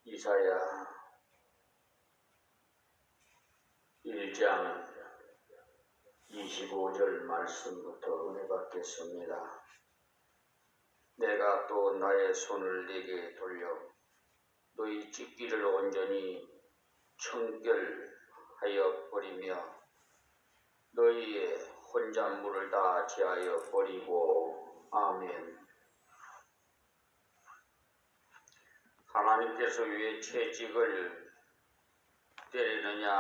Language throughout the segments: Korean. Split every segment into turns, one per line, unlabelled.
이사야 1장 25절 말씀부터 은혜 받겠습니다. 내가 또 나의 손을 네게 돌려 너희 찢기를 온전히 청결하여 버리며 너희의 혼잣물을 다 제하여 버리고. 아멘. 하나님께서 왜 채찍을 때리느냐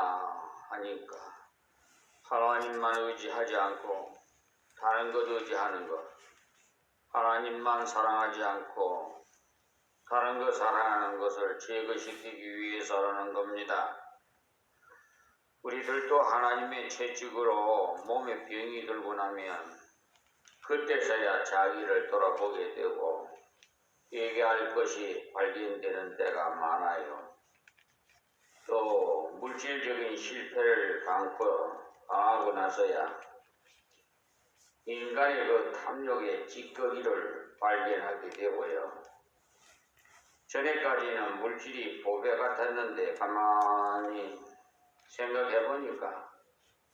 하니까 하나님만 의지하지 않고 다른 것 의지하는 것, 하나님만 사랑하지 않고 다른 것 사랑하는 것을 제거시키기 위해서라는 겁니다. 우리들도 하나님의 채찍으로 몸에 병이 들고 나면 그때서야 자기를 돌아보게 되고 얘기할 것이 발견되는 때가 많아요. 또 물질적인 실패를 당하고 나서야 인간의 그 탐욕의 찌꺼기를 발견하게 되고요. 전에까지는 물질이 보배 같았는데 가만히 생각해 보니까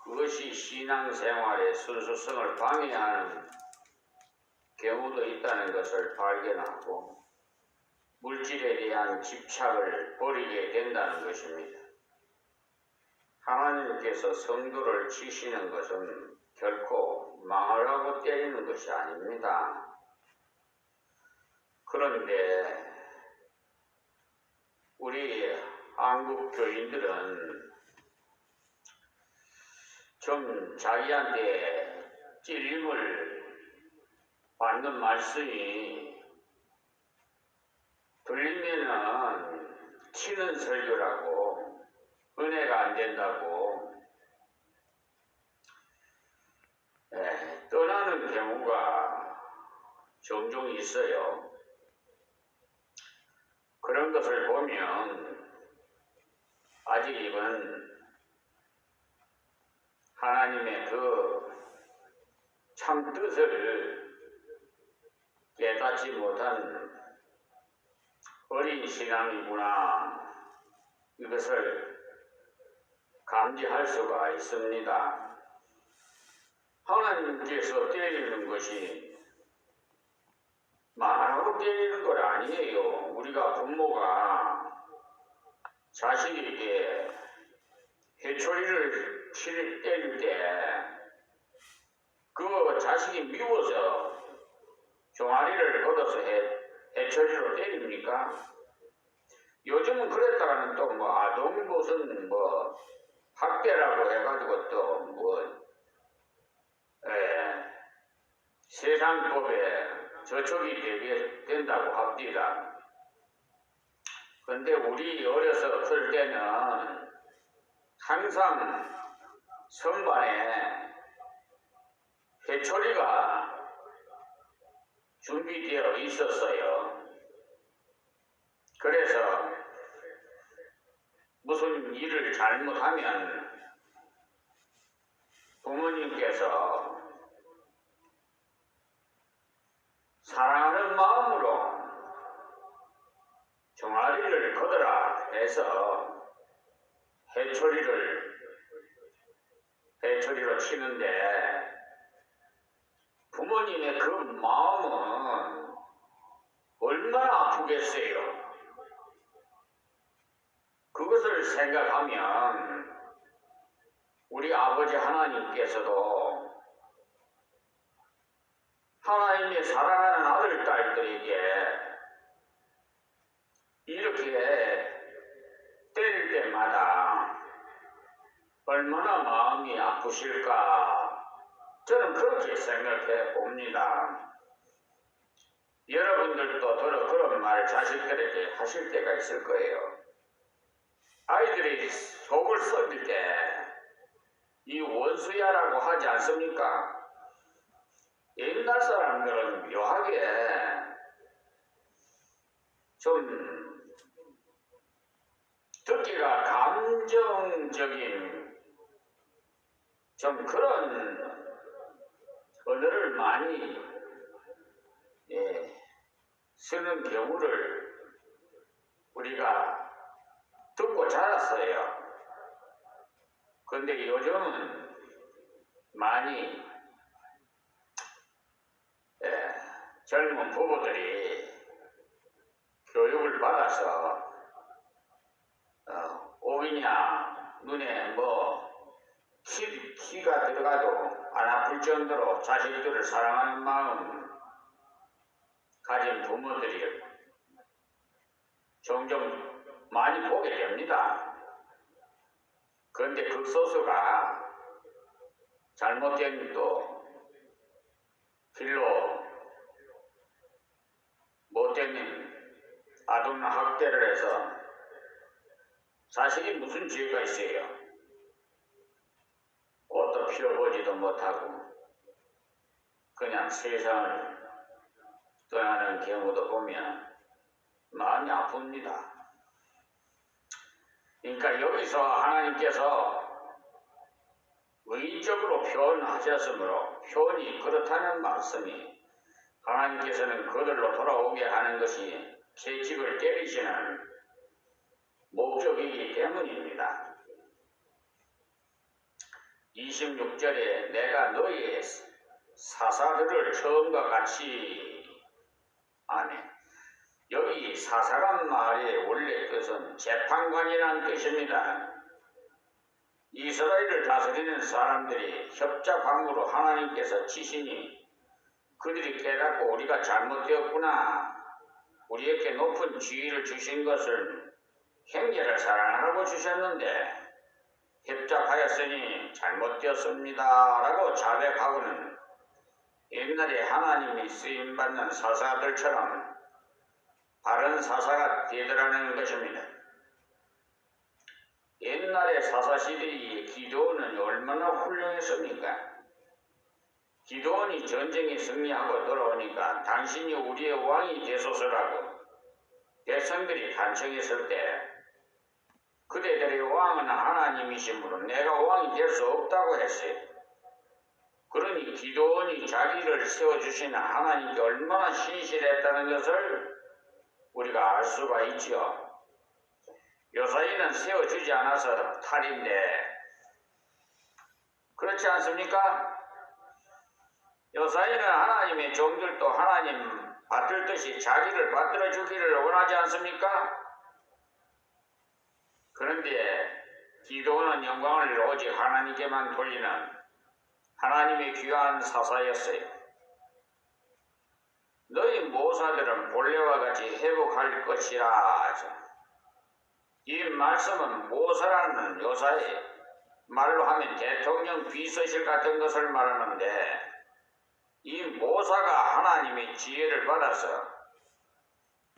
그것이 신앙생활의 순수성을 방해하는 경우도 있다는 것을 발견하고 물질에 대한 집착을 버리게 된다는 것입니다. 하나님께서 성도를 치시는 것은 결코 망하라고 때리는 것이 아닙니다. 그런데 우리 한국 교인들은 좀 자기한테 찔림을 받는 말씀이 들리면은 치는 설교라고, 은혜가 안 된다고 떠나는 경우가 종종 있어요. 그런 것을 보면 아직 이건 하나님의 그 참 뜻을 깨닫지 못한 어린 신앙이구나, 이것을 감지할 수가 있습니다. 하나님께서 때리는 것이 말하고 때리는 건 아니에요. 우리가 부모가 자식에게 회초리를 때릴 때 그 자식이 미워서 종아리를 걷어서 회초리로 때립니까? 요즘은 그랬다가는 또 뭐 아동 무슨 뭐 학대라고 해가지고 또 뭐 세상법에 저촉이 되게 된다고 합니다. 그런데 우리 어렸을 때는 항상 선반에 회초리가 준비되어 있었어요. 그래서 무슨 일을 잘못하면 부모님께서 사랑하는 마음으로 종아리를 걷어라 해서 회초리로 치는데 부모님의 그 마음은 얼마나 아프겠어요. 그것을 생각하면 우리 아버지 하나님께서도 하나님의 사랑하는 아들, 딸들에게 이렇게 때릴 때마다 얼마나 마음이 아프실까, 저는 그렇게 생각해 봅니다. 여러분들도 그런 말을 자식들에게 하실 때가 있을 거예요. 아이들이 속을 썩일 때 이 원수야라고 하지 않습니까? 옛날 사람들은 묘하게 좀 듣기가 감정적인 좀 그런 언어를 많이 쓰는 경우를 우리가 키우고 자랐어요. 근데 요즘은 많이 젊은 부부들이 교육을 받아서 오이냐 눈에 키가 들어가도 안 아플 정도로 자식들을 사랑하는 마음 가진 부모들이 종종 많이 보게 됩니다. 그런데 극소수가 잘못된 또 길로 못된 아동 학대를 해서 자식이 무슨 죄가 있어요. 옷도 피워보지도 못하고 그냥 세상을 떠나는 경우도 보면 마음이 아픕니다. 그러니까 여기서 하나님께서 의적으로 표현하셨으므로 표현이 그렇다는 말씀이 하나님께서는 그들로 돌아오게 하는 것이 채찍을 때리시는 목적이기 때문입니다. 26절에 내가 너희의 사사들을 처음과 같이 아멘. 여기 사사란 말의 원래 뜻은 재판관이라는 뜻입니다. 이스라엘을 다스리는 사람들이 협잡함으로 하나님께서 치시니 그들이 깨닫고 우리가 잘못되었구나, 우리에게 높은 지위를 주신 것을 형제를 사랑하라고 주셨는데 협잡하였으니 잘못되었습니다 라고 자백하고는 옛날에 하나님이 쓰임받는 사사들처럼 바른 사사가 되더라는 것입니다. 옛날에 사사시대의 기드온은 얼마나 훌륭했습니까? 기드온이 전쟁에 승리하고 돌아오니까 당신이 우리의 왕이 되소서라고 백성들이 간청했을 때 그대들의 왕은 하나님이시므로 내가 왕이 될 수 없다고 했어요. 그러니 기드온이 자기를 세워주시는 하나님께 얼마나 신실했다는 것을 우리가 알 수가 있지요. 요사이는 세워주지 않아서 탈인데 그렇지 않습니까? 요사이는 하나님의 종들도 하나님 받들듯이 자기를 받들어 주기를 원하지 않습니까? 그런데 기도는 영광을 오직 하나님께만 돌리는 하나님의 귀한 사사였어요. 너희 모사들은 본래와 같이 회복할 것이라. 이 말씀은 모사라는 요사이 말로 하면 대통령 비서실 같은 것을 말하는데 이 모사가 하나님의 지혜를 받아서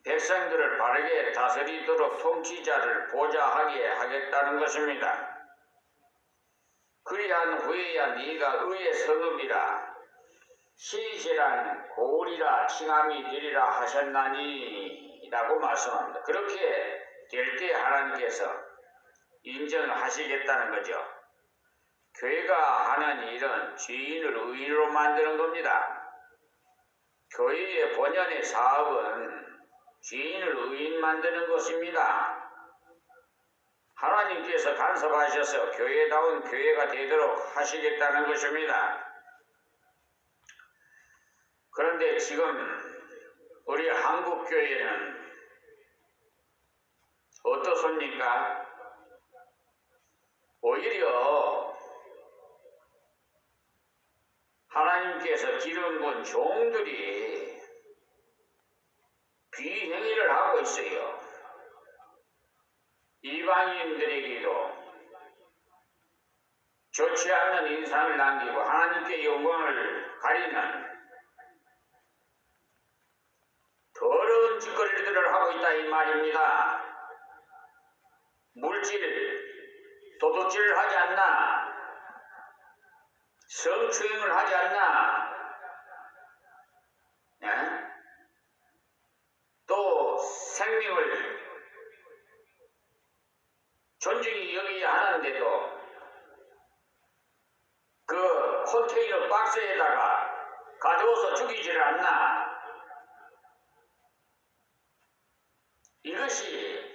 백성들을 바르게 다스리도록 통치자를 보좌하게 하겠다는 것입니다. 그리한 후에야 네가 의의 성읍이라 시실한 고울이라 칭함이 되리라 하셨나니 라고 말씀합니다. 그렇게 될 때 하나님께서 인정하시겠다는 거죠. 교회가 하는 일은 죄인을 의인으로 만드는 겁니다. 교회의 본연의 사업은 죄인을 의인 만드는 것입니다. 하나님께서 간섭하셔서 교회다운 교회가 되도록 하시겠다는 것입니다. 그런데 지금 우리 한국교회는 어떻습니까? 오히려 하나님께서 기름 부은 종들이 비행위를 하고 있어요. 이방인들에게도 좋지 않는 인상을 남기고 하나님께 영광을 가리는 더러운 짓거리들을 하고 있다 이 말입니다. 물질, 도둑질을 하지 않나? 성추행을 하지 않나? 예? 또 생명을 존중히 여기야 하는데도 그 컨테이너 박스에다가 가져와서 죽이지를 않나? 이것이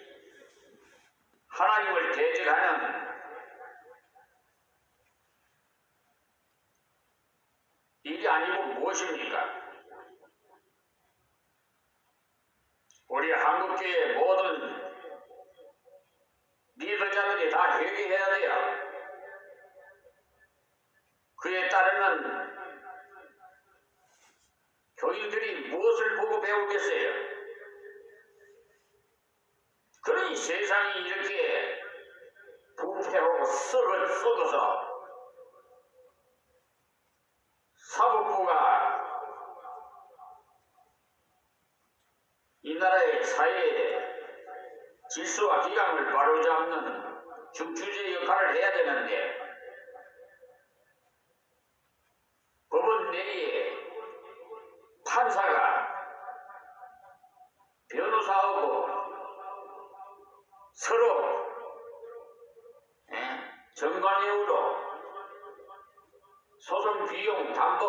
하나님을 대적하는 일이 아니고 무엇입니까? 우리 한국교회 모든 리더자들이 다 회개해야 돼요. 그에 따르는 교인들이 무엇을 보고 배우겠어요? 그러니 세상이 이렇게 부패하고 썩어서 사법부가 이 나라의 사회의 질서와 기강을 바로잡는 중추제 역할을 해야 되는데 법원 내에 판사가 변호사하고 서로 정관예우로 소송 비용 담보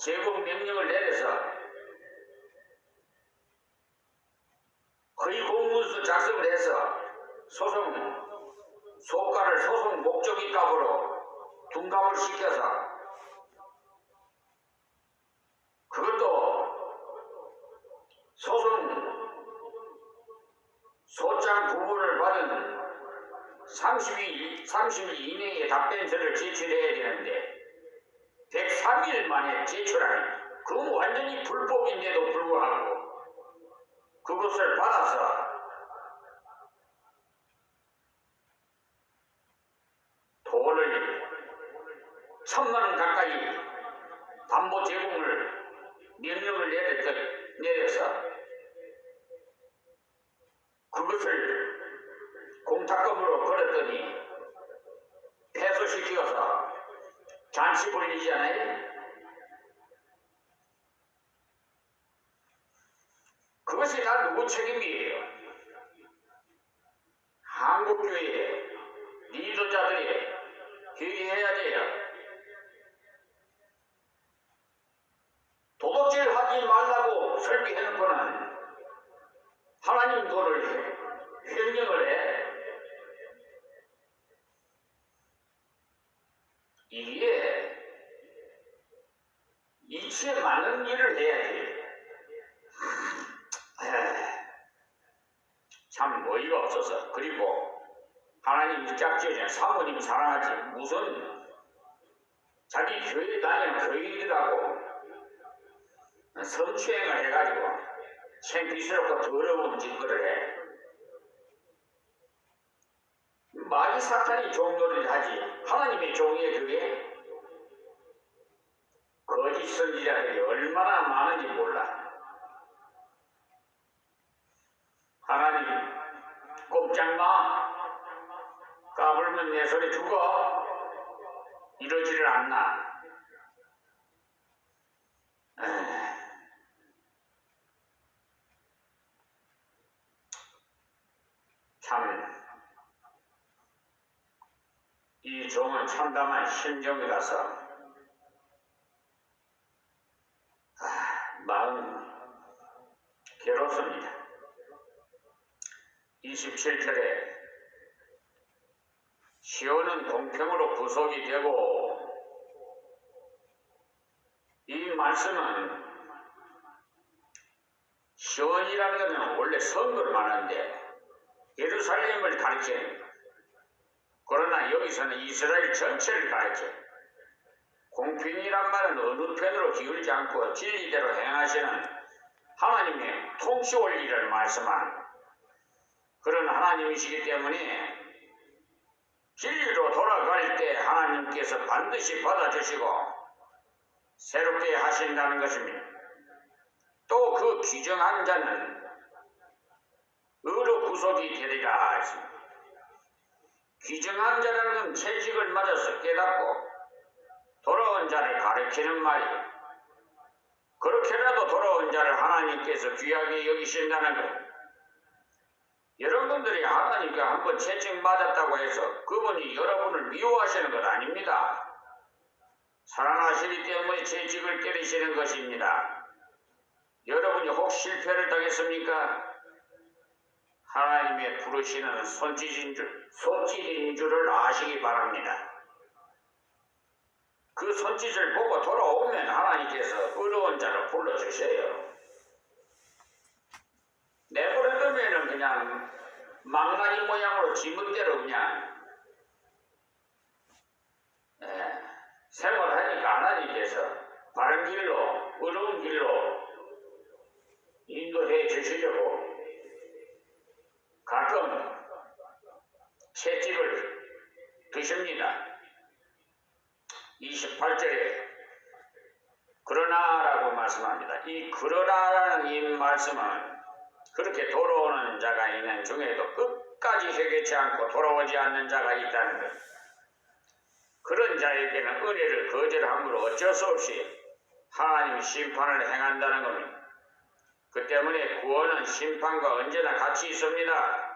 제공 명령을 내려서 허위 공문서 작성을 해서 소가를 소송 목적인 값으로 둔갑을 시켜서 그것도 소장 부분을 받은 30일 이내에 답변서를 제출해야 되는데 103일 만에 제출하니 그건 완전히 불법인데도 불구하고 그것을 받아서 돈을 1,000만 원 가까이 담보 제공을 명령을 내려서 그것을 공탁금으로 걸었더니 패소시켜서 잔치 벌리잖아요. 그것이 다 누구 책임이에요? 한국교회의 리더자들이 회개해야 돼요. 도둑질 하지 말라고 설계해놓고는 하나님 돈을 횡령을 해. 이게 이치에 맞는 일을 해야지. 참 어이가 없어서. 그리고 하나님 짝지어진 사모님 사랑하지 무슨 자기 교회 다니는 교인들하고 성추행을 해가지고 창피스럽고 더러운 짓거리를 해. 마귀 사탄이 종노릇을 하지 하나님의 종이에요. 그게 거짓 선지자들이 얼마나 많은지 몰라. 하나님 꼼짝마. 까불면 내 소리 죽어. 이러지를 않나. 참 이 종은 참담한 심정이라서 마음 괴롭습니다. 27절에 시온은 공평으로 구속이 되고, 이 말씀은 시온이라는 것은 원래 선거를 말하는데 예루살렘을 가리키는, 그러나 여기서는 이스라엘 전체를 가리켜. 공평이란 말은 어느 편으로 기울지 않고 진리대로 행하시는 하나님의 통치 원리를 말씀하는 그런 하나님이시기 때문에 진리로 돌아갈 때 하나님께서 반드시 받아주시고 새롭게 하신다는 것입니다. 또 그 규정한 자는 의로 구속이 되리라 하십니다. 규정한 자라는 건 채찍을 맞아서 깨닫고 돌아온 자를 가리키는 말이에요. 그렇게라도 돌아온 자를 하나님께서 귀하게 여기신다는 것. 여러분들이 하나님께 한번 채찍 맞았다고 해서 그분이 여러분을 미워하시는 것 아닙니다. 사랑하시기 때문에 채찍을 때리시는 것입니다. 여러분이 혹 실패를 당했습니까? 하나님 하나님의 부르시는 손짓인 줄을 아시기 바랍니다. 그 손짓을 보고 돌아오면 하나님께서 어려운 자를 불러주세요. 내버려두면은 그냥 망나니 모양으로 지멋대로 그냥 생활하니까 하나님께서 바른 길로, 어려운 길로 인도해 주시려고 가끔 채찍을 드십니다. 28절에 그러나라고 말씀합니다. 이 그러나라는 이 말씀은 그렇게 돌아오는 자가 있는 중에도 끝까지 회개치 않고 돌아오지 않는 자가 있다는 것. 그런 자에게는 은혜를 거절함으로 어쩔 수 없이 하나님이 심판을 행한다는 겁니다. 그 때문에 구원은 심판과 언제나 같이 있습니다.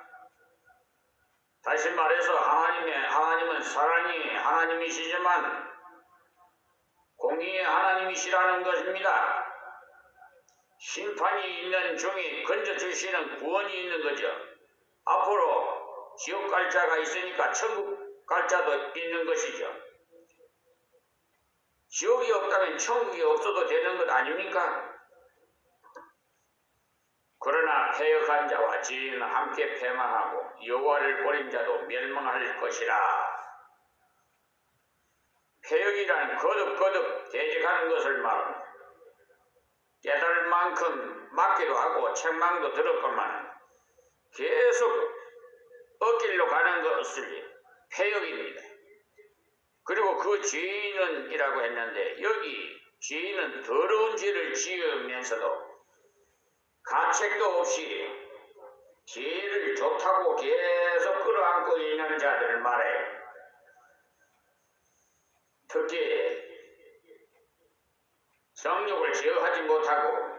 다시 말해서 하나님은 사랑이 하나님이시지만 공의의 하나님이시라는 것입니다. 심판이 있는 중에 건져주시는 구원이 있는 거죠. 앞으로 지옥 갈 자가 있으니까 천국 갈 자도 있는 것이죠. 지옥이 없다면 천국이 없어도 되는 것 아닙니까? 그러나 패역한 자와 지인은 함께 패망하고 여호와를 버린 자도 멸망할 것이라. 패역이란 거듭거듭 대적하는 것을 말합니다. 깨달을 만큼 맞기도 하고 책망도 들었건만 계속 엇길로 가는 것을 패역입니다. 그리고 그 죄인은이라고 했는데 여기 죄인은 더러운 죄를 지으면서도 가책도 없이 죄를 좋다고 계속 끌어안고 있는 자들을 말해요. 특히 성욕을 제어하지 못하고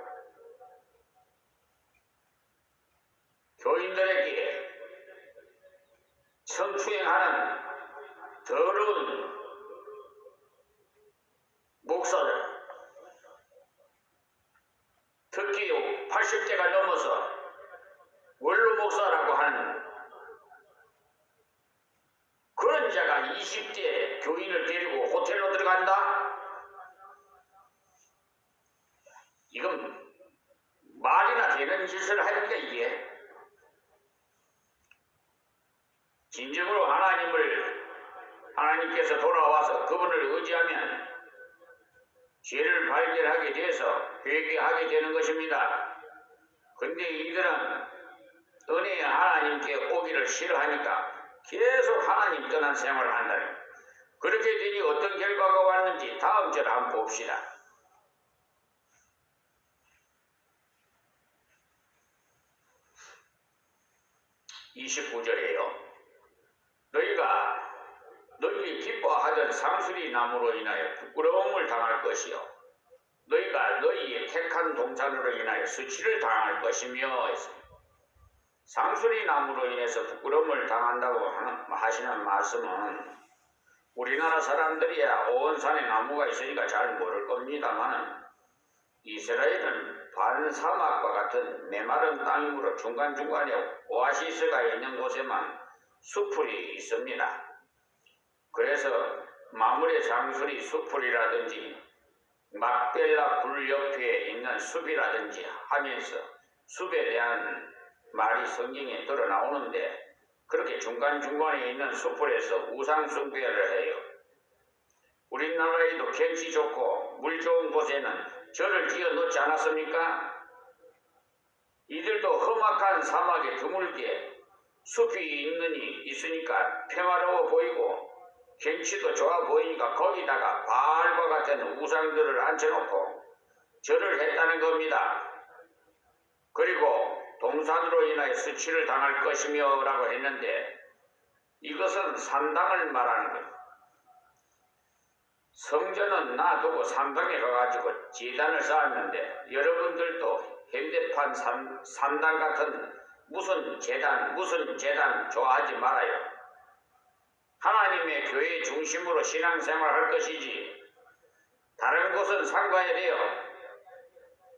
교인들에게 성추행하는 더러운 목사들, 특히 80대가 넘어서 원로 목사라고 하는 그런 자가 20대 교인을 데리고 호텔로 들어간다? 이건 말이나 되는 짓을 하니까 이게 진정으로 하나님께서 돌아와서 그분을 의지하면 죄를 발견하게 돼서 회개하게 되는 것입니다. 근데 이들은 은혜의 하나님께 오기를 싫어하니까 계속 하나님 떠난 생활을 한다는 거예요. 그렇게 되니 어떤 결과가 왔는지 다음 절 한번 봅시다. 29절이에요. 너희가 기뻐하던 상수리 나무로 인하여 부끄러움을 당할 것이요 너희가 너희의 택한 동산으로 인하여 수치를 당할 것이며 상수리 나무로 인해서 부끄러움을 당한다고 하시는 말씀은 우리나라 사람들이야 온 산에 나무가 있으니까 잘 모를 겁니다만 이스라엘은 반사막과 같은 메마른 땅이므로 중간중간에 오아시스가 있는 곳에만 수풀이 있습니다. 그래서 마물의 상수리 수풀이라든지 막벨라 불 옆에 있는 숲이라든지 하면서 숲에 대한 말이 성경에 들어 나오는데 그렇게 중간중간에 있는 숲풀에서 우상 숭배를 해요. 우리나라에도 경치 좋고 물 좋은 곳에는 절을 지어 놓지 않았습니까? 이들도 험악한 사막에 드물게 숲이 있으니까 평화로워 보이고 경치도 좋아 보이니까 거기다가 바알과 같은 우상들을 앉혀놓고 절을 했다는 겁니다. 그리고 동산으로 인하여 수치를 당할 것이며 라고 했는데 이것은 산당을 말하는 거예요. 성전은 놔두고 산당에 가가지고 제단을 쌓았는데 여러분들도 현대판 산당 같은 무슨 재단 좋아하지 말아요. 하나님의 교회 중심으로 신앙생활할 것이지 다른 곳은 상관이 돼요.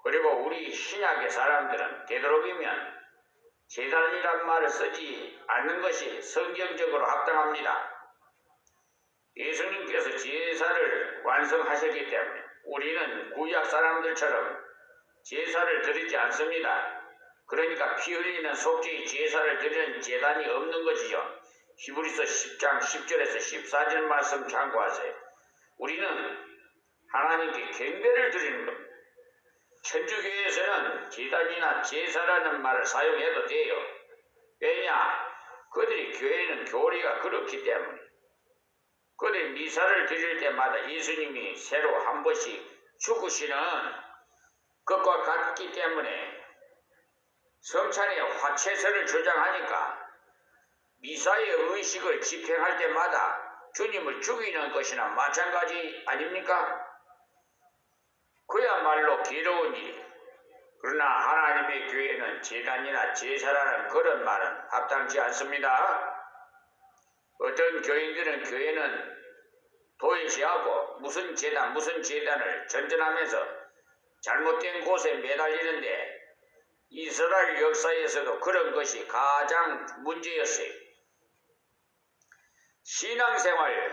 그리고 우리 신약의 사람들은 되도록이면 제단이란 말을 쓰지 않는 것이 성경적으로 합당합니다. 예수님께서 제사를 완성하셨기 때문에 우리는 구약 사람들처럼 제사를 드리지 않습니다. 그러니까 피 흘리는 속죄의 제사를 드리는 제단이 없는 것이죠. 히브리서 10장 10절에서 14절 말씀 참고하세요. 우리는 하나님께 경배를 드리는 겁니다. 천주교에서는 제단이나 제사라는 말을 사용해도 돼요. 왜냐? 그들이 교회는 교리가 그렇기 때문에. 그들이 미사를 드릴 때마다 예수님이 새로 한 번씩 죽으시는 것과 같기 때문에 성찬에 화채설을 주장하니까 미사의 의식을 집행할 때마다 주님을 죽이는 것이나 마찬가지 아닙니까? 그야말로 괴로운 일. 그러나 하나님의 교회는 제단이나 제사라는 그런 말은 합당치 않습니다. 어떤 교인들은 교회는 도외시하고 무슨 제단을 전전하면서 잘못된 곳에 매달리는데 이스라엘 역사에서도 그런 것이 가장 문제였어요. 신앙생활에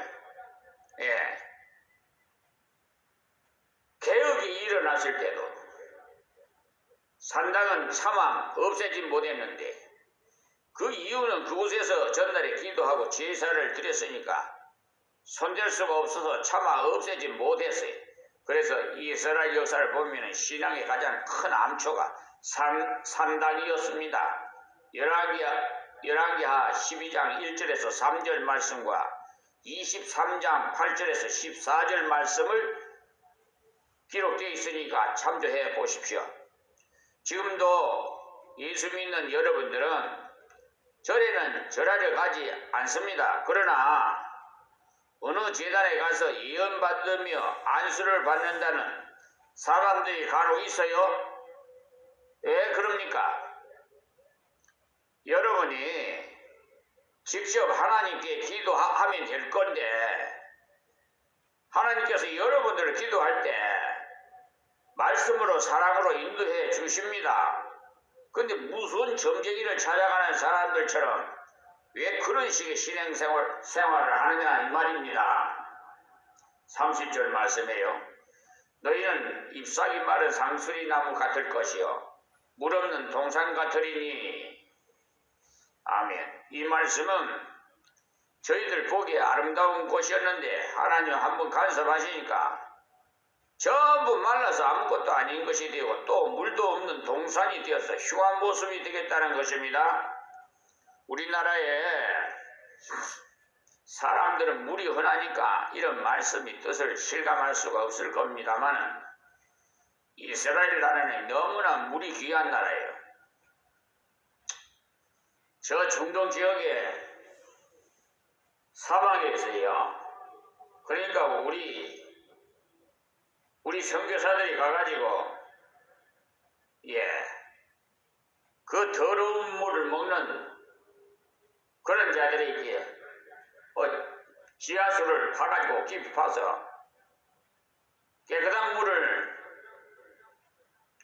개혁이 일어났을 때도 산당은 차마 없애지 못했는데 그 이유는 그곳에서 전날에 기도하고 제사를 드렸으니까 손댈 수가 없어서 차마 없애지 못했어요. 그래서 이스라엘 역사를 보면 신앙의 가장 큰 암초가 산당이었습니다. 열왕기하 12장 1절에서 3절 말씀과 23장 8절에서 14절 말씀을 기록되어 있으니까 참조해 보십시오. 지금도 예수 믿는 여러분들은 절에는 절하러 가지 않습니다. 그러나 어느 제단에 가서 예언받으며 안수를 받는다는 사람들이 간혹 있어요. 왜 그럽니까? 여러분이 직접 하나님께 기도하면 될 건데 하나님께서 여러분들을 기도할 때 말씀으로 사랑으로 인도해 주십니다. 근데 무슨 점쟁이를 찾아가는 사람들처럼 왜 그런 식의 생활을 하느냐 이 말입니다. 30절 말씀에요. 너희는 잎사귀 마른 상수리 나무 같을 것이요 물 없는 동산 같으리니. 아멘. 이 말씀은 저희들 보기에 아름다운 곳이었는데 하나님 한번 간섭하시니까 전부 말라서 아무것도 아닌 것이 되고 또 물도 없는 동산이 되어서 흉한 모습이 되겠다는 것입니다. 우리나라에 사람들은 물이 흔하니까 이런 말씀이 뜻을 실감할 수가 없을 겁니다만 이스라엘 나라는 너무나 물이 귀한 나라예요. 저 중동 지역에 사막에 있어요. 그러니까 우리 선교사들이 가가지고 그 더러운 물을 먹는 그런 자들이 있기에 지하수를 파가지고 깊이 파서 깨끗한 물을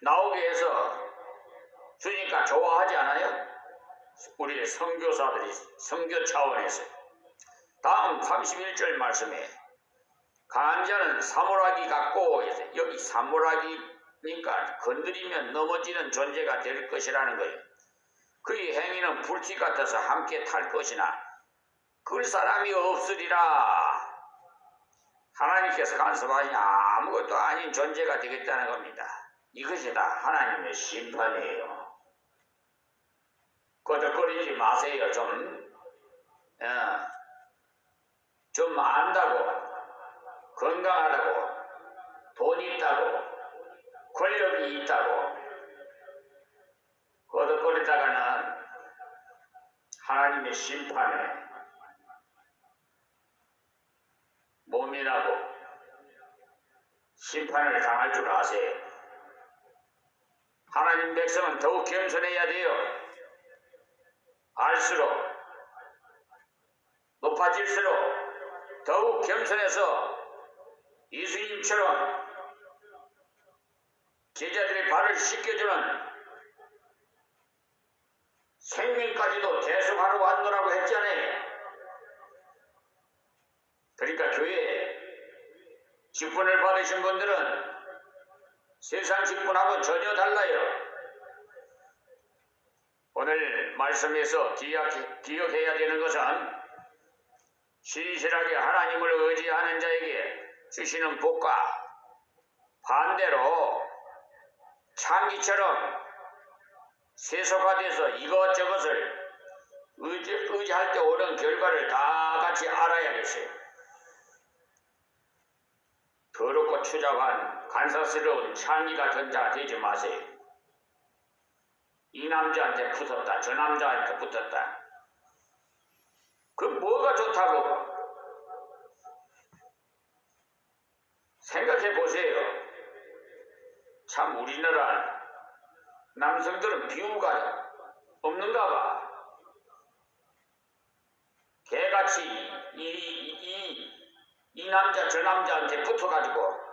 나오게 해서 주니까 좋아하지 않아요? 우리 선교사들이 선교 차원에서. 다음 31절 말씀에 강한 자는 사물하기 같고 여기 사물하기니까 건드리면 넘어지는 존재가 될 것이라는 거예요. 그의 행위는 불티 같아서 함께 탈 것이나 끌 사람이 없으리라. 하나님께서 간섭하니 아무것도 아닌 존재가 되겠다는 겁니다. 이것이 다 하나님의 심판이에요. 거덕거리지 마세요. 좀 안다고, 건강하다고, 돈이 있다고, 권력이 있다고 거덕거리다가는 하나님의 심판에 모면하고 심판을 당할 줄 아세요. 하나님 백성은 더욱 겸손해야 돼요. 알수록 높아질수록 더욱 겸손해서 예수님처럼 제자들의 발을 씻겨주는 생명까지도 대속하러 왔노라고 했잖아요. 그러니까 교회에 직분을 받으신 분들은 세상 직분하고 전혀 달라요. 오늘 말씀에서 기억해야 되는 것은 신실하게 하나님을 의지하는 자에게 주시는 복과 반대로 창기처럼 세속화돼서 이것저것을 의지할 때 오는 결과를 다 같이 알아야겠어요. 더럽고 추잡한 간사스러운 창기 같은 자 되지 마세요. 이 남자한테 붙었다, 저 남자한테 붙었다. 그 뭐가 좋다고? 생각해 보세요. 참 우리나라 남성들은 비유가 없는가 봐. 개같이 이 남자 저 남자한테 붙어가지고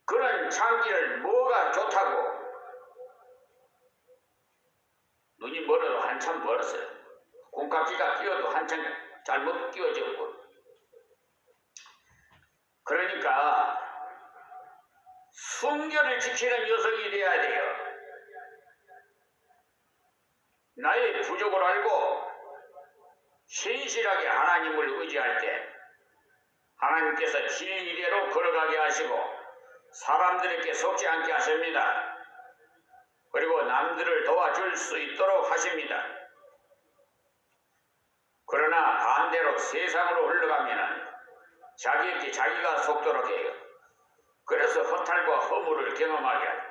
그런 창기를 뭐가 좋다고? 눈이 멀어도 한참 멀었어요. 콩깍지가 끼어도 한참 잘못 끼어졌고. 그러니까 순결을 지키는 여성이 돼야 돼요. 나의 부족을 알고 신실하게 하나님을 의지할 때 하나님께서 진리대로 걸어가게 하시고 사람들에게 속지 않게 하십니다. 그리고 남들을 도와줄 수 있도록 하십니다. 그러나 반대로 세상으로 흘러가면 자기에게 자기가 속도록 해요. 그래서 허탈과 허물을 경험하게 해요.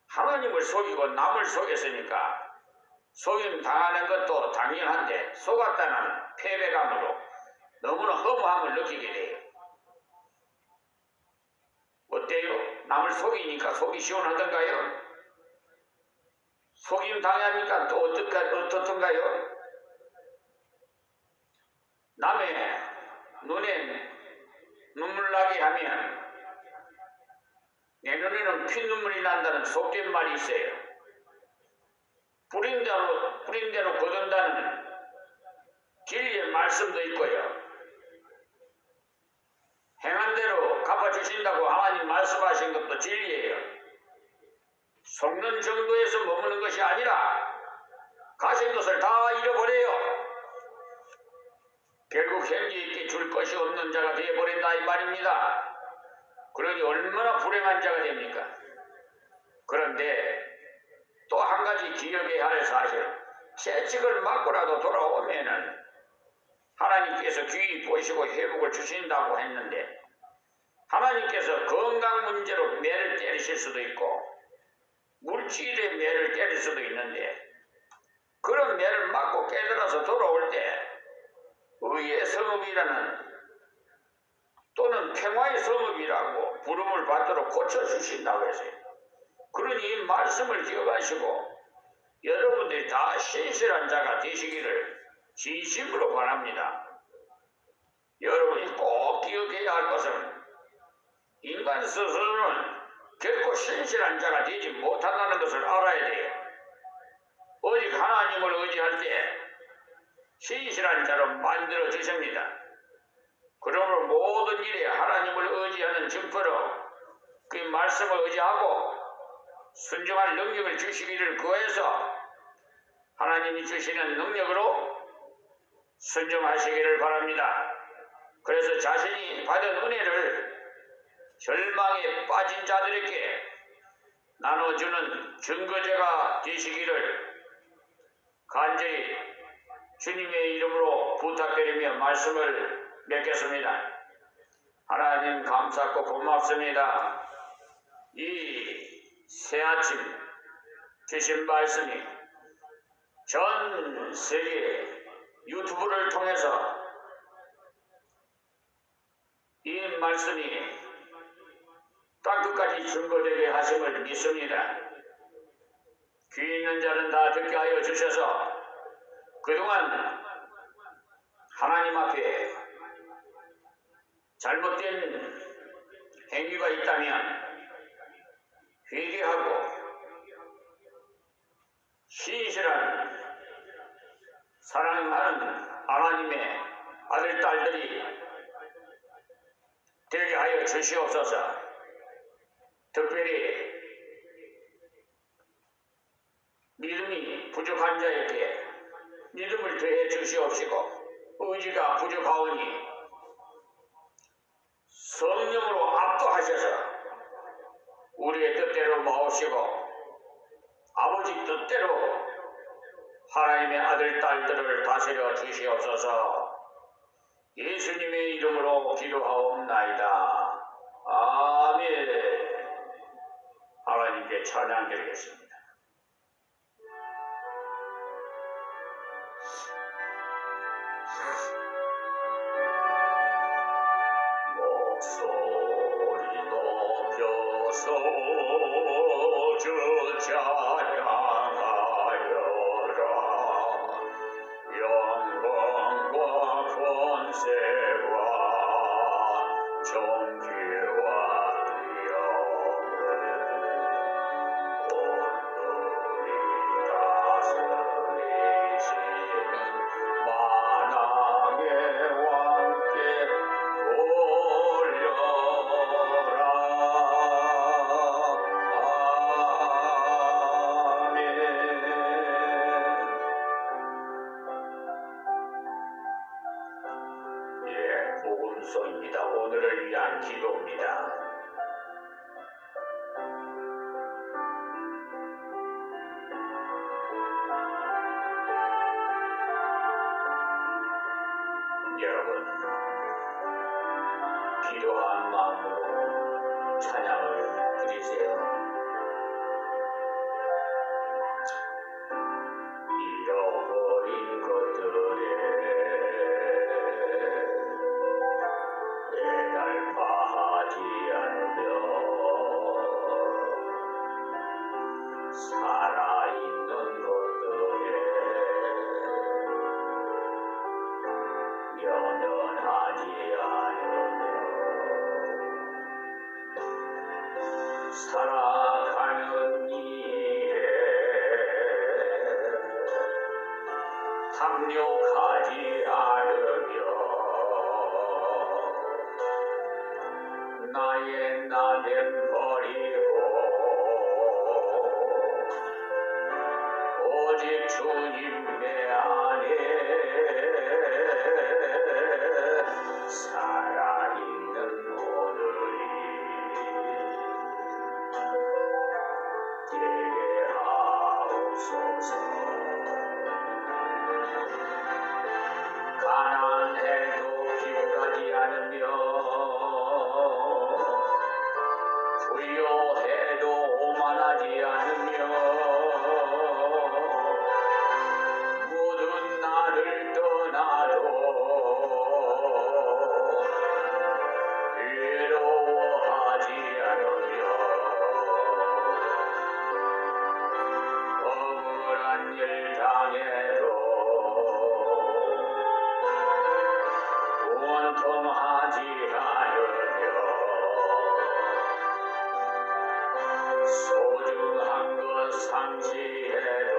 하나님을 속이고 남을 속였으니까 속임 당하는 것도 당연한데 속았다는 패배감으로 너무나 허무함을 느끼게 돼요. 어때요? 남을 속이니까 속이 시원하던가요? 속임 당하니까 또 어떻던가요? 남의 눈에 눈물 나게 하면 내 눈에는 피눈물이 난다는 속된 말이 있어요. 뿌린 대로 거둔다는 진리의 말씀도 있고요. 행한 대로 갚아주신다고 하나님 말씀하신 것도 진리예요. 속는 정도에서 머무는 것이 아니라 가진 것을 다 잃어버려요. 결국 형제에게 줄 것이 없는 자가 되어버린다 이 말입니다. 그러니 얼마나 불행한 자가 됩니까? 그런데 또 한 가지 기억해야 할 사실, 채찍을 맞고라도 돌아오면은 하나님께서 귀히 보시고 회복을 주신다고 했는데 하나님께서 건강 문제로 매를 때리실 수도 있고 물질의 매를 때릴 수도 있는데 그런 매를 맞고 깨달아서 돌아올 때 의의 성읍이라는 또는 평화의 성읍이라고 부름을 받도록 고쳐주신다고 했어요. 그러니 이 말씀을 기억하시고 여러분들이 다 신실한 자가 되시기를 진심으로 바랍니다. 여러분이 꼭 기억해야 할 것은 인간 스스로는 결코 신실한 자가 되지 못한다는 것을 알아야 돼요. 오직 하나님을 의지할 때 신실한 자로 만들어 주십니다. 그러므로 모든 일에 하나님을 의지하는 증거로 그 말씀을 의지하고 순종할 능력을 주시기를 구해서 하나님이 주시는 능력으로 순종하시기를 바랍니다. 그래서 자신이 받은 은혜를 절망에 빠진 자들에게 나눠주는 증거제가 되시기를 간절히 주님의 이름으로 부탁드리며 말씀을 맺겠습니다. 하나님 감사하고 고맙습니다. 이 새아침 주신 말씀이 전 세계 유튜브를 통해서 이 말씀이 땅끝까지 증거되게 하심을 믿습니다. 귀 있는 자는 다 듣게 하여 주셔서 그동안 하나님 앞에 잘못된 행위가 있다면 회개하고 신실한 사랑하는 하나님의 아들, 딸들이 되게 하여 주시옵소서. 특별히 믿음이 부족한 자에게 믿음을 더해 주시옵시고, 의지가 부족하오니 성령으로 압도하셔서 우리의 뜻대로 마옵시고, 아버지 뜻대로 하나님의 아들, 딸들을 다스려 주시옵소서. 예수님의 이름으로 기도하옵나이다. 아멘. 하나님께 찬양 드리겠습니다. 목소리 높여서 주 찬양하여라. 영광과 권세와 존귀와 위엄을 온전히 다스리시는 만왕의 왕께 올려라. 아멘. 예, 복음서입니다. 오늘을 위한 기도입니다. 여러분, 기도한 마음으로 찬양을 드리세요. 잃어버린 것들에 애달파하지 않으며 살아있는 것들에 연연하지 않으며 살아가는 일에 탐욕하지 않으며 나의 나됨 버리고 오직 주님의 안에 살아있는 오늘이 되게 하옵소서. 가난해도 기울하지 않으며 부요해도 오만하지 않으며 모든 나를 떠나도 외로워하지 않으며 억울한 일 당해도 원통하지 않으며 소중한 것 상실해도